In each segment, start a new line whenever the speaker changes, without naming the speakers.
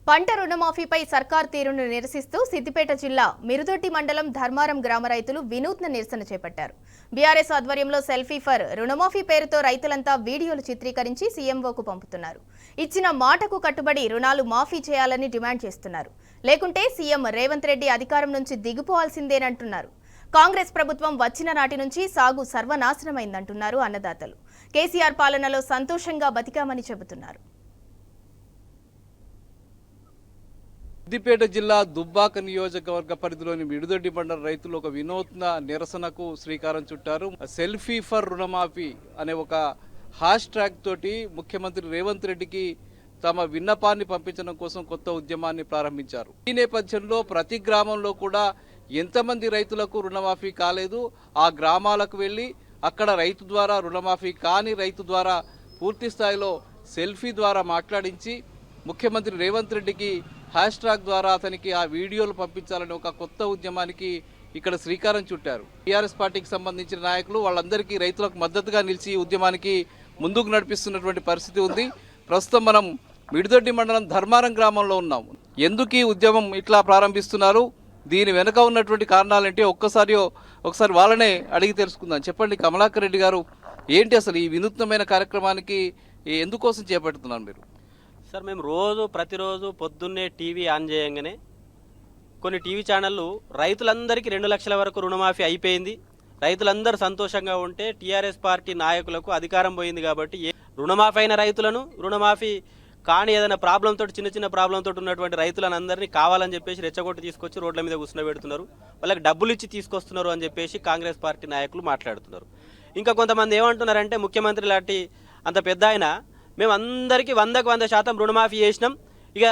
పంట రుణమాఫీపై సర్కార్ తీరును నిరసిస్తూ సిద్దిపేట జిల్లా మిరుదొడ్డి మండలం ధర్మారం గ్రామ రైతులు వినూత్న నిరసన చేపట్టారు. బీఆర్ఎస్ ఆధ్వర్యంలో సెల్ఫీ ఫర్ రుణమాఫీ పేరుతో రైతులంతా వీడియోలు చిత్రీకరించి సీఎంఓకు పంపుతున్నారు. ఇచ్చిన మాటకు కట్టుబడి రుణాలు మాఫీ చేయాలని డిమాండ్ చేస్తున్నారు. లేకుంటే సీఎం రేవంత్ రెడ్డి అధికారం నుంచి దిగిపోవాల్సిందేనంటున్నారు. కాంగ్రెస్ ప్రభుత్వం వచ్చిన నాటి నుంచి సాగు సర్వనాశనమైందంటున్నారు అన్నదాతలు. కేసీఆర్ పాలనలో సంతోషంగా బతికామని చెబుతున్నారు.
సిద్దిపేట జిల్లా దుబ్బాక నియోజకవర్గ పరిధిలోని మిరుదొడ్డి మండల రైతులు ఒక వినూత్న నిరసనకు శ్రీకారం చుట్టారు. సెల్ఫీ ఫర్ రుణమాఫీ అనే ఒక హ్యాష్ ట్యాగ్ తోటి ముఖ్యమంత్రి రేవంత్ రెడ్డికి తమ విన్నపాన్ని పంపించడం కోసం కొత్త ఉద్యమాన్ని ప్రారంభించారు. ఈ నేపథ్యంలో ప్రతి గ్రామంలో కూడా ఎంతమంది రైతులకు రుణమాఫీ కాలేదు, ఆ గ్రామాలకు వెళ్ళి అక్కడ రైతు ద్వారా రుణమాఫీ కాని రైతు ద్వారా పూర్తి స్థాయిలో సెల్ఫీ ద్వారా మాట్లాడించి ముఖ్యమంత్రి రేవంత్ రెడ్డికి హ్యాష్ ట్యాగ్ ద్వారా అతనికి ఆ వీడియోలు పంపించాలని ఒక కొత్త ఉద్యమానికి ఇక్కడ శ్రీకారం చుట్టారు. టీఆర్ఎస్ పార్టీకి సంబంధించిన నాయకులు వాళ్ళందరికీ రైతులకు మద్దతుగా నిలిచి ఈ ఉద్యమానికి ముందుకు నడిపిస్తున్నటువంటి పరిస్థితి ఉంది. ప్రస్తుతం మనం మిరుదొడ్డి మండలం ధర్మారం గ్రామంలో ఉన్నాం. ఎందుకు ఈ ఉద్యమం ఇట్లా ప్రారంభిస్తున్నారు, దీని వెనుక ఉన్నటువంటి కారణాలేంటి ఒకసారి వాళ్ళనే అడిగి తెలుసుకుందాం. చెప్పండి కమలాకర్ రెడ్డి గారు, ఏంటి అసలు ఈ వినూత్నమైన కార్యక్రమానికి ఎందుకోసం చేపడుతున్నారు మీరు?
సార్, మేము ప్రతిరోజు పొద్దున్నే టీవీ ఆన్ చేయంగానే కొన్ని టీవీ ఛానళ్ళు రైతులందరికీ 2 లక్షల వరకు రుణమాఫీ అయిపోయింది, రైతులందరూ సంతోషంగా ఉంటే టీఆర్ఎస్ పార్టీ నాయకులకు అధికారం పోయింది కాబట్టి రుణమాఫీ అయిన రైతులను, రుణమాఫీ కానీ ఏదైనా ప్రాబ్లంతో చిన్న ప్రాబ్లంతో ఉన్నటువంటి రైతులను అందరినీ కావాలని చెప్పేసి రెచ్చగొట్టి తీసుకొచ్చి రోడ్ల మీద కూర్చునబెడుతున్నారు, వాళ్ళకి డబ్బులు ఇచ్చి తీసుకొస్తున్నారు అని చెప్పేసి కాంగ్రెస్ పార్టీ నాయకులు మాట్లాడుతున్నారు. ఇంకా కొంతమంది ఏమంటున్నారంటే ముఖ్యమంత్రి లాంటి అంత పెద్ద ఆయన మేము అందరికీ 100% రుణమాఫీ చేసినాం, ఇక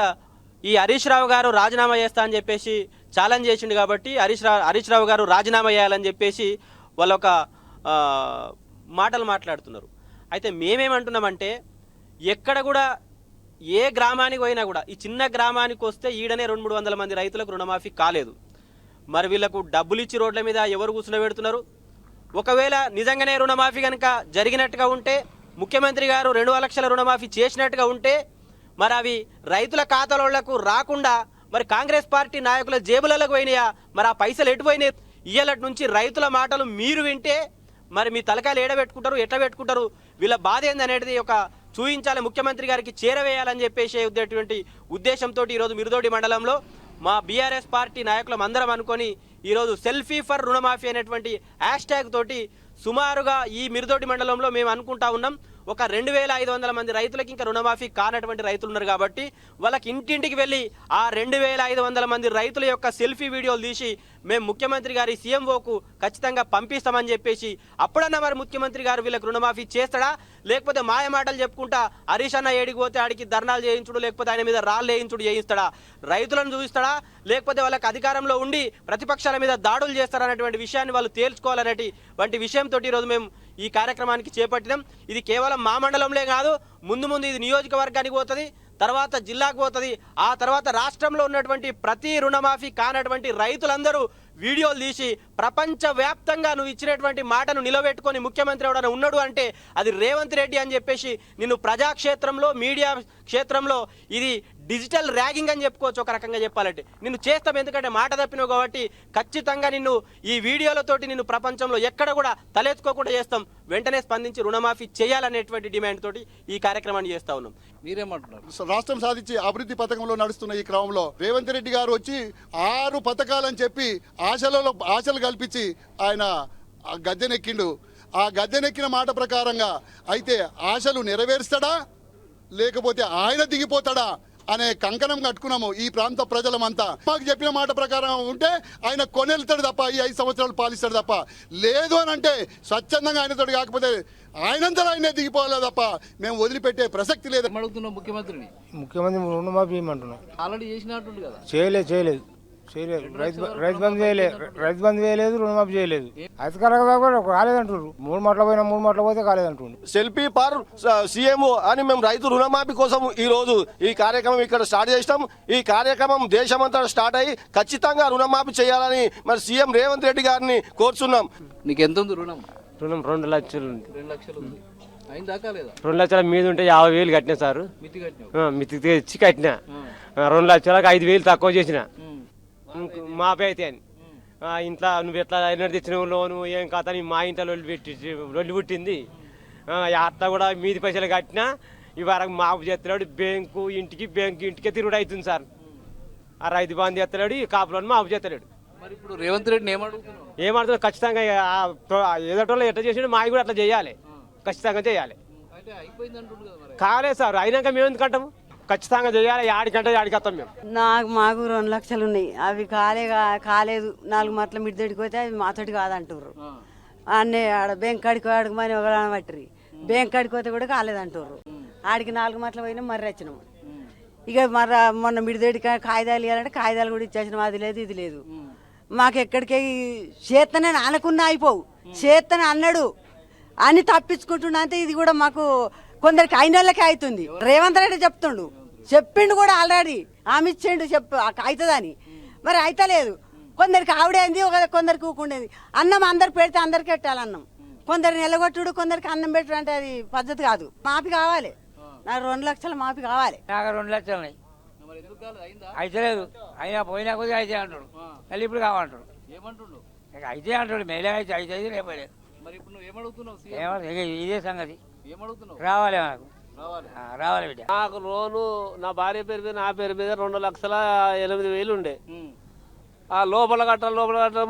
ఈ హరీష్ రావు గారు రాజీనామా చేస్తా అని చెప్పేసి ఛాలెంజ్ చేసిండు కాబట్టి హరీష్ రావు గారు రాజీనామా చేయాలని చెప్పేసి వాళ్ళు ఒక మాటలు మాట్లాడుతున్నారు. అయితే మేమేమంటున్నామంటే ఎక్కడ కూడా ఏ గ్రామానికి పోయినా కూడా ఈ చిన్న గ్రామానికి వస్తే ఈడనే 200-300 మంది రైతులకు రుణమాఫీ కాలేదు. మరి వీళ్ళకు డబ్బులు ఇచ్చి రోడ్ల మీద ఎవరు కూర్చునబెడుతున్నారు? ఒకవేళ నిజంగానే రుణమాఫీ కనుక జరిగినట్టుగా ఉంటే, ముఖ్యమంత్రి గారు 2 లక్షల రుణమాఫీ చేసినట్టుగా ఉంటే మరి అవి రైతుల ఖాతాలకు రాకుండా మరి కాంగ్రెస్ పార్టీ నాయకుల జేబులకు పోయినాయా? మరి ఆ పైసలు ఎటుపోయినాయి? ఇయ్యాలటి నుంచి రైతుల మాటలు మీరు వింటే మరి మీ తలకాయలు ఏడబెట్టుకుంటారు, ఎట్లా పెట్టుకుంటారు, వీళ్ళ బాధ ఏందనేది ఒక చూయించాలి, ముఖ్యమంత్రి గారికి చేరవేయాలని చెప్పేసి ఉండేటువంటి ఉద్దేశంతో ఈరోజు మిరుదొడ్డి మండలంలో మా బీఆర్ఎస్ పార్టీ నాయకులం అందరం అనుకొని ఈరోజు సెల్ఫీ ఫర్ రుణమాఫీ అనేటువంటి హ్యాష్ ట్యాగ్ తోటి సుమారుగా ఈ మిరుదొడ్డి మండలంలో మేము అనుకుంటా ఉన్నాం ఒక 2500 మంది రైతులకి ఇంకా రుణమాఫీ కానటువంటి రైతులు ఉన్నారు కాబట్టి వాళ్ళకి ఇంటింటికి వెళ్ళి ఆ 2500 మంది రైతుల యొక్క సెల్ఫీ వీడియోలు తీసి మేము ముఖ్యమంత్రి గారి సీఎంఓకు ఖచ్చితంగా పంపిస్తామని చెప్పేసి అప్పుడన్నా మరి ముఖ్యమంత్రి గారు వీళ్ళకి రుణమాఫీ చేస్తాడా, లేకపోతే మాయ మాటలు చెప్పుకుంటా హరీష్ అన్న ఏడికి పోతే ఆడికి ధర్నాలు చేయించుడు, లేకపోతే ఆయన మీద రాళ్ళు వేయించుడు చేయిస్తాడా, రైతులను చూపిస్తాడా, లేకపోతే వాళ్ళకి అధికారంలో ఉండి ప్రతిపక్షాల మీద దాడులు చేస్తారనేటువంటి విషయాన్ని వాళ్ళు తేల్చుకోవాలనేటి వంటి విషయంతో ఈరోజు మేము ఈ కార్యక్రమానికి చేపట్టినాం. ఇది కేవలం మా మండలంలో కాదు, ముందు ఇది నియోజకవర్గానికి పోతుంది, తర్వాత జిల్లాకు పోతుంది, ఆ తర్వాత రాష్ట్రంలో ఉన్నటువంటి ప్రతి రుణమాఫీ కానటువంటి రైతులందరూ వీడియోలు తీసి ప్రపంచవ్యాప్తంగా నువ్వు ఇచ్చినటువంటి మాటను నిలబెట్టుకొని ముఖ్యమంత్రి ఎవడన్నా ఉన్నాడు అంటే అది రేవంత్ రెడ్డి అని చెప్పేసి నిన్ను ప్రజాక్షేత్రంలో మీడియా క్షేత్రంలో ఇది డిజిటల్ ర్యాగింగ్ అని చెప్పుకోవచ్చు. ఒక రకంగా చెప్పాలంటే నిన్ను చేస్తాం, ఎందుకంటే మాట తప్పినావు కాబట్టి ఖచ్చితంగా నిన్ను ఈ వీడియోలతోటి నిన్ను ప్రపంచంలో ఎక్కడ కూడా తలెత్తుకోకుండా చేస్తాం, వెంటనే స్పందించి రుణమాఫీ చేయాలనేటువంటి డిమాండ్ తోటి ఈ కార్యక్రమాన్ని చేస్తా ఉన్నాం.
మీరేమంటున్నారు?
రాష్ట్రం సాధించి అభివృద్ధి పథకంలో నడుస్తున్న ఈ క్రమంలో రేవంత్ రెడ్డి గారు వచ్చి 6 పథకాలని చెప్పి ఆశలు కల్పించి ఆయన గద్దెనెక్కిండు. ఆ గద్దెనెక్కిన మాట ప్రకారంగా అయితే ఆశలు నెరవేరుస్తాడా లేకపోతే ఆయన దిగిపోతాడా అనే కంకణం కట్టుకున్నాము ఈ ప్రాంత ప్రజలమంతా. మాకు చెప్పిన మాట ప్రకారం ఉంటే ఆయన కొనెళ్తాడు తప్ప ఈ 5 సంవత్సరాలు పాలిస్తాడు తప్ప, లేదు అని అంటే స్వచ్ఛందంగా ఆయనతో కాకపోతే ఆయనంతా ఆయనే దిగిపోవాలి తప్ప మేము వదిలిపెట్టే ప్రసక్తి లేదు.
ముఖ్యమంత్రి
రుణమాఫీ ఏమంటున్నాం,
ఆల్రెడీ చేసినట్టు కదా?
చేయలేదు రైతు బంధు చేయలేదు, రుణమాఫీ చేయలేదు. అధికారులు కాలేదంటారు, 3 మాటలు పోతే కాలేదంటుండ్రు.
సెల్ఫీ ఫర్ సీఎం అని మేము రైతు రుణమాఫీ కోసం ఈ రోజు ఈ కార్యక్రమం ఇక్కడ స్టార్ట్ చేసినాం. ఈ కార్యక్రమం దేశమంతా స్టార్ట్ అయ్యి ఖచ్చితంగా రుణమాఫీ చేయాలని మరి సీఎం రేవంత్ రెడ్డి గారిని కోరుచున్నాం.
నీకు ఎంత ఉంది రుణం?
2 లక్షలు ఉంది.
2 లక్షలు ఉంది. అయిందాకా లేదా?
2 లక్షల మీద ఉంటే 50,000 కట్టినా సార్, మితికి తెచ్చి కట్టినా. 2 లక్షలకు 5,000 తక్కువ చేసిన మాపే అయితే అని ఇంట్లో నువ్వు ఎట్లా ఎన్నో తెచ్చినావు లోను ఏం కథ అని మా ఇంట్లో లొల్లి పుట్టింది. అట్లా కూడా మీది పైసలు కట్టినా ఈ వరకు మాపు చేస్తున్నాడు. బ్యాంకు ఇంటికే తిరుగుడు అవుతుంది సార్. ఆ రైతు బంధు చేస్తున్నాడు, ఈ కాపులను మాపు చేస్తున్నాడు.
మరి ఇప్పుడు రేవంత్ రెడ్డిని ఏమడుగుతున్నావు?
ఏమడుతుంది ఖచ్చితంగా ఏదోటోళ్ళు ఎట్లా చేసినా మాకు కూడా అట్లా చేయాలి, ఖచ్చితంగా చేయాలి.
అంటే అయిపోయింది అంటుండు కదా మరి.
కాలేదు సార్, అయినాక మేము ఎందుకు అంటాము? ఖచ్చితంగా చేయాలి. ఆడికంటే ఆడికి వస్తాం మేము.
మాకు 2 లక్షలు ఉన్నాయి, అవి కాలేదు. 4 మట్ల మిడిదడికి పోతే అవి మాతోటి కాదంటారు. అన్నీ ఆడ బ్యాంక్ కాడికి అడగమని పట్టిరి, బ్యాంక్ కాడికి పోతే కూడా కాలేదంటారు. ఆడికి 4 మట్ల పోయినా మర్రి వచ్చినాము. ఇక మొన్న మిడిదడికి కాగితాలు ఇవ్వాలంటే కాగితాలు కూడా ఇచ్చేసినాం. అది లేదు ఇది లేదు. మాకు ఎక్కడికి చేత్తనే అనుకున్నా అయిపోవు, చేత్తనే అన్నాడు అని తప్పించుకుంటున్నా. అంతే ఇది కూడా మాకు కొందరికి అయిన వాళ్ళకే అవుతుంది. రేవంత్ రెడ్డి చెప్పిండు కూడా ఆల్రెడీ ఆమె ఇచ్చిండు అవుతుందని, మరి అయితలేదు. కొందరికి ఆవిడేంది, కొందరికి ఊకుండేది. అన్నం అందరు పెడితే అందరికి పెట్టాలి అన్నం. కొందరు నిలగొట్టుడు, కొందరికి అన్నం పెట్టడు అంటే అది పద్ధతి కాదు. మాపి కావాలి, నాకు 2 లక్షలు మాపి కావాలి.
నాకు 2 లక్షలు ఉన్నాయి, అయితే లేదు. అయినా పోయినా కొద్దిగా అయితే అంటాడు, మళ్ళీ ఇప్పుడు కావాలంటాడు.
ఏమంటుండు?
అయితే అంటాడు, మేలే అయితే అయితే లేకపోలేదు.
మరి ఇప్పుడు నువ్వు ఏమడుగుతున్నావు?
ఇదే సంగతి.
ఏమడుగుతున్నావు?
రావాలి మనకు, రావాలి బిడ్డ.
నాకు లోను నా భార్య పేరు మీద నా పేరు మీద 2,08,000 ఉండే. ఆ లోపల కట్టాలి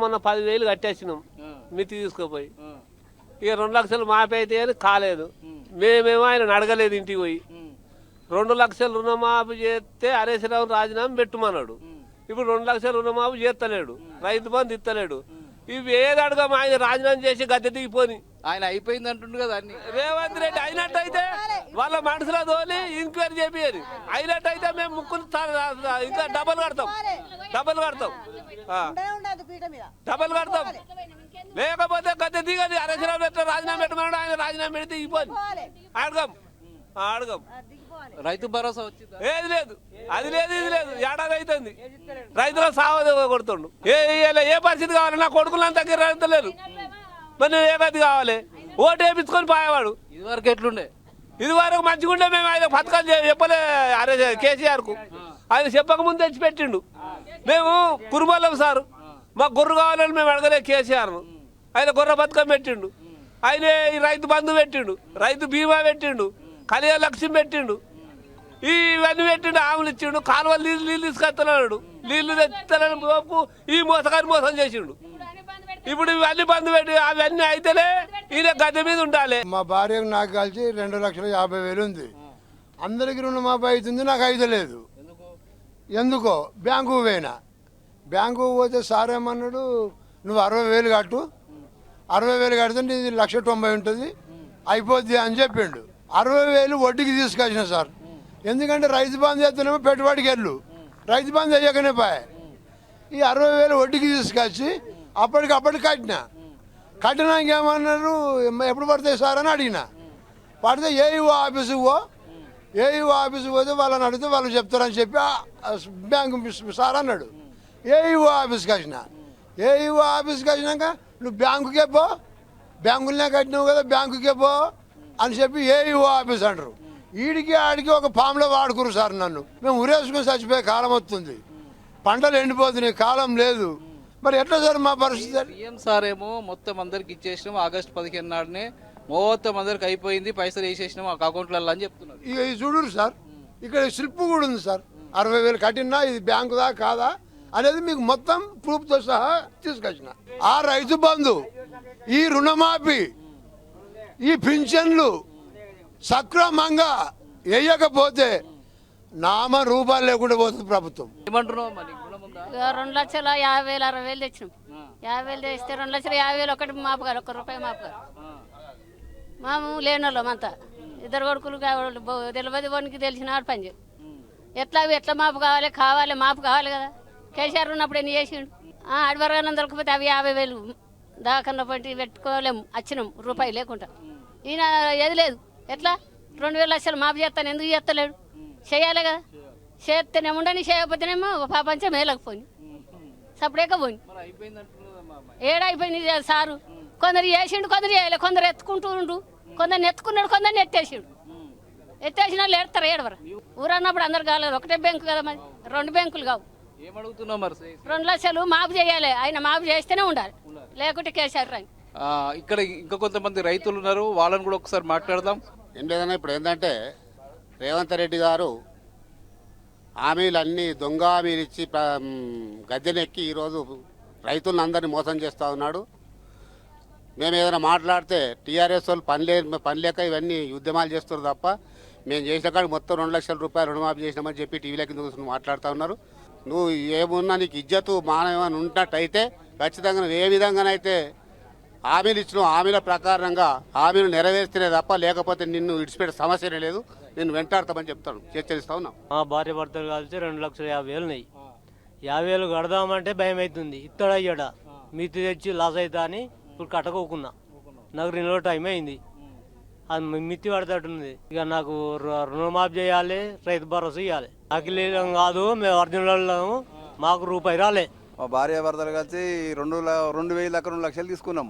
మొన్న 10,000 కట్టేసినాం మితి తీసుకుపోయి. ఇక 2 లక్షలు మాపి అయితే అని కాలేదు. మేమేమో ఆయన అడగలేదు, ఇంటికి పోయి 2 లక్షలు రుణమాఫీ చేస్తే హరీశ్రావు రాజీనామా పెట్టుమన్నాడు. ఇప్పుడు 2 లక్షలు రుణమాఫీ చేస్తలేడు, రైతు బంధు ఇస్తలేడు. ఇవి ఏది అడగమా ఆయన రాజీనామా చేసి గద్దె దిగిపోని.
ఆయన అయిపోయింది అంటుండు కదా అన్ని.
రేవంత్ రెడ్డి అయినట్టయితే వాళ్ళ మనసులో తోలి ఎంక్వైరీ చేపియరు. అయినట్టయితే మేము ముక్కులు ఇంకా డబ్బులు కడతాం. లేకపోతే గద్దె దిగది. హరీశ్రావు ఎట్లా రాజీనామా పెట్టమన్నాడు, ఆయన రాజీనామా పెడితే దిగిపోని. అడగం
రైతు భరోసా వచ్చిందా?
ఏది లేదు, అది లేదు, ఇది లేదు. ఏడాది అవుతుంది రైతుల సాగు కొడుతుండు. ఏ పరిస్థితి కావాలి? నా కొడుకులంతా రైతు లేదు, మరి నేను ఏ గది కావాలి? ఓటు వేయించుకొని పోయేవాడు.
ఇదివరకు ఎట్లుండే?
ఇదివరకు మంచిగుండే. మేము ఆయన పథకాలు చెప్పలే అరే కేసీఆర్కు. ఆయన చెప్పక ముందు తెచ్చి పెట్టిండు. మేము కురుమలం సారు, మాకు గొర్రె కావాలని మేము అడగలే కేసీఆర్ను. ఆయన గొర్రె పథకం పెట్టిండు. ఆయన ఈ రైతు బంధు పెట్టిండు, రైతు బీమా పెట్టిండు, కళ్యాణ లక్ష్యం పెట్టిండు, ఇవన్నీ పెట్టిండు. ఆవులు ఇచ్చిండు, కాలువలు నీళ్ళు తీసుకొస్తున్నాడు. నీళ్లు తెస్తానని ఈ మోసగాని మోసం చేసిండు. ఇప్పుడు ఇవన్నీ బంధు పెట్టి అవన్నీ అయితేనే ఈయన గద్దె మీద ఉండాలి.
మా భార్యకు నాకు కలిసి 2,50,000 ఉంది. అందరికి రుణమాఫీ అవుతుంది, నాకు అయితలేదు. ఎందుకో బ్యాంకు పోయినా, బ్యాంకు పోతే సార్ ఏమన్నాడు, నువ్వు 60,000 కట్టు, 60,000 కడితే ఇది 1,90,000 ఉంటుంది, అయిపోద్ది అని చెప్పిండు. 60,000 వడ్డీకి తీసుకొచ్చిన సార్. ఎందుకంటే రైతు బంధు చేస్తేనేమో పెట్టుబడికి వెళ్ళు, రైతు బంధు అయ్యాకనే పాయ. ఈ 60,000 వడ్డీకి తీసుకొచ్చి అప్పటికప్పుడు కట్టినాక ఏమన్నారు, ఎప్పుడు పడతాయి సార్ అని అడిగిన. పడితే ఏఈఓ ఆఫీసుకు పోతే వాళ్ళని అడిగితే వాళ్ళు చెప్తారని చెప్పి బ్యాంకు సార్ అన్నాడు. ఏఈఓ ఆఫీస్కి వచ్చినాక నువ్వు బ్యాంకుకే పో, బ్యాంకులనే కట్టినావు కదా బ్యాంకుకే పో అని చెప్పి ఏఈఓ ఆఫీస్ అంటారు. ఈడికి ఆడికి ఒక పాములో వాడుకురు సార్ నన్ను. మేము ఉరేసుకుని చచ్చిపోయే కాలం వస్తుంది, పంటలు ఎండిపోతున్నాయి, కాలం లేదు. మరి ఎట్లా సార్ మా పరిస్థితి?
సీఎం సార్ ఏమో మొత్తం అందరికి ఇచ్చేసినాం, ఆగస్టు 15 నాడునే మొత్తం అందరికి అయిపోయింది, పైసలు వేసేసినాం ఆ అకౌంట్లలో అని చెప్తున్నారు.
ఇక ఇది చూడరు సార్, ఇక్కడ స్లిప్ కూడా ఉంది సార్. 60,000 కట్టినా ఇది బ్యాంకుదా కాదా అనేది మీకు మొత్తం ప్రూఫ్తో సహా తీసుకొచ్చిన. ఆ రైతు బంధు, ఈ రుణమాఫీ, ఈ పింఛన్లు సక్రమంగా వేయకపోతే నామ రూపాయలు లేకుండా పోతుంది ప్రభుత్వం.
ఏమంటున్నావు మరి?
2,50,000 60,000 తెచ్చినాం. 50,000 తెస్తే 2,50,000 ఒకటి మాపుగారు, ₹1 మాపుగారు. మేము లేని వాళ్ళం అంతా, 2 కొడుకులు తెలియదు, వానికి తెలిసినాడు పని చేయు. ఎట్లా మాపు కావాలి మాపు కావాలి కదా. కేసీఆర్ ఉన్నప్పుడు ఎన్ని చేసిండు? అడివరగానే దొరకపోతే అవి 50,000 దాకన్నా పంటి పెట్టుకోలేము, వచ్చినాం రూపాయి లేకుండా. ఈయన ఏది లేదు, ఎట్లా 2,000 లక్షలు మాపు చేస్తాను, ఎందుకు చేస్తలేడు? చేయాలి కదా, చేస్తేనే ఉండని, చేయకపోతేనేమో పాపంచే మేలకపోయి సప్పుడేక పోయి. ఏడైపోయింది సారు. కొందరు చేసిండు, కొందరు చేయలే, కొందరు ఎత్తుకుంటూ ఉండు, కొందరు ఎత్తుకున్నాడు, కొందరిని ఎత్తేసిండు. ఎత్తేసిన వాళ్ళు ఏడతారు ఏడవరు ఊరన్నప్పుడు అందరు కాలేదు ఒకటే బ్యాంకు కదా మరి 2 బ్యాంకులు కావు
ఏమడుగుతున్నావు మరి
2 లక్షలు మాపు చేయాలి ఆయన మాపు చేస్తేనే ఉండాలి లేకుంటే కేసీఆర్ రండి
ఇక్కడ ఇంకా కొంతమంది రైతులు ఉన్నారు, వాళ్ళని కూడా ఒకసారి మాట్లాడదాం.
ఏం లేదన్నా ఇప్పుడు ఏంటంటే రేవంత్ రెడ్డి గారు హామీలన్నీ దొంగ హామీలు ఇచ్చి గద్దెనెక్కి ఈరోజు రైతులందరినీ మోసం చేస్తూ ఉన్నాడు. మేము ఏదైనా మాట్లాడితే టీఆర్ఎస్ వాళ్ళు పని లేక ఇవన్నీ ఉద్యమాలు చేస్తారు తప్ప మేము చేసిన కాడికి మొత్తం 2 లక్షల రూపాయలు రుణమాఫీ చేసినామని చెప్పి టీవీల కింద కూర్చొని మాట్లాడుతూ ఉన్నారు. నువ్వు ఏమున్నా నీకు ఇజ్జతు మానవని ఉన్నట్టయితే ఖచ్చితంగా నువ్వు ఏ విధంగానైతే హామీలు ఇచ్చినావు హామీల ప్రకారంగా హామీలు నెరవేర్స్తేనే తప్ప లేకపోతే నిన్ను విడిచిపెట్టే సమస్యనే లేదు, నిన్ను వెంటాడతామని చెప్తాను, హెచ్చరిస్తా ఉన్నాం.
మా భార్య భర్తలు కలిసి 2,50,000 ఉన్నాయి. 50,000 కడదామంటే భయం అవుతుంది. ఇత్తడా ఇయ్యడా మితి తెచ్చి లాస్ అవుతా అని ఇప్పుడు కట్టకోకున్నా. నాకు 2 రోజులు టైం అయింది. అది మిత్తి పడతాటుంది. ఇక నాకు రుణమాఫీ చేయాలి, రైతు భరోసా ఇవ్వాలి. అఖిలేం కాదు, మేము ఒరిజినల్ మాకు రూపాయి రాలే.
మా భార్య భర్తలు కలిసి 2,000 దాకా 2 లక్షలు తీసుకున్నాం.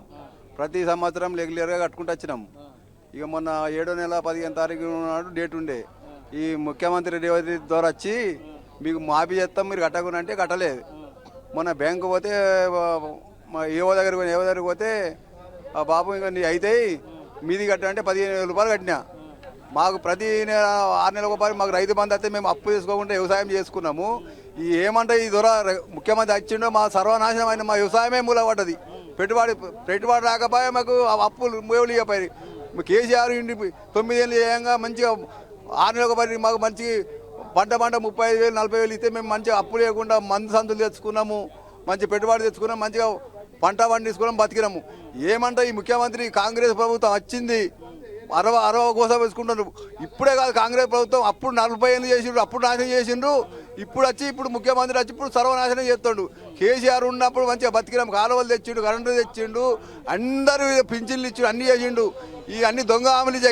ప్రతి సంవత్సరం రెగ్యులర్గా కట్టుకుంటూ వచ్చినాం. ఇక మొన్న 7వ నెల 15వ తారీఖు నాడు డేట్ ఉండే. ఈ ముఖ్యమంత్రి రేవంత్ రెడ్డి ద్వారా వచ్చి మీకు మాఫీ చేస్తాం మీరు కట్టకునంటే కట్టలేదు. మొన్న బ్యాంకు పోతే ఏవో దగ్గరికి పోతే ఆ బాబు ఇంకా నీ అయితే మీది కట్టాలంటే 15,000 రూపాయలు కట్టినా. మాకు ప్రతి 6 నెలలకు ఒకసారి మాకు రైతు బంధు అయితే మేము అప్పు చేసుకోకుండా వ్యవసాయం చేసుకున్నాము. ఈ ఏమంటే ఈ దొర ముఖ్యమంత్రి వచ్చిండో మా సర్వనాశనం అయిన మా వ్యవసాయమే మూలపడ్డది. పెట్టుబడి రాకపోయా మాకు అప్పులు మూవలు ఇవ్వపోయి కేసీఆర్ ఇంటి 9 ఏళ్ళు చేయంగా మంచిగా 6 నెలలకు ఒకసారి మాకు మంచి పంట 35,000 40,000 ఇస్తే మేము మంచిగా అప్పు లేకుండా మందు సందులు తెచ్చుకున్నాము, మంచి పెట్టుబడి తెచ్చుకున్నాం, మంచిగా పంట పండించుకున్నాం, బతికినాము. ఏమంటే ఈ ముఖ్యమంత్రి కాంగ్రెస్ ప్రభుత్వం వచ్చింది అరవ కోసం వేసుకుంటున్నారు. ఇప్పుడే కాదు కాంగ్రెస్ ప్రభుత్వం అప్పుడు 40 ఏళ్ళు చేసిండ్రు, అప్పుడు నాశనం చేసిండ్రు. ఇప్పుడు ముఖ్యమంత్రి వచ్చి ఇప్పుడు సర్వనాశనం చేస్తాడు. కేసీఆర్ ఉన్నప్పుడు మంచిగా బతికినాం, కాలువలు తెచ్చిండు, కరెంటు తెచ్చిండు, అందరూ పింఛన్లు ఇచ్చిండు, అన్నీ చేసిండు. ఈ అన్ని దొంగ హామీలు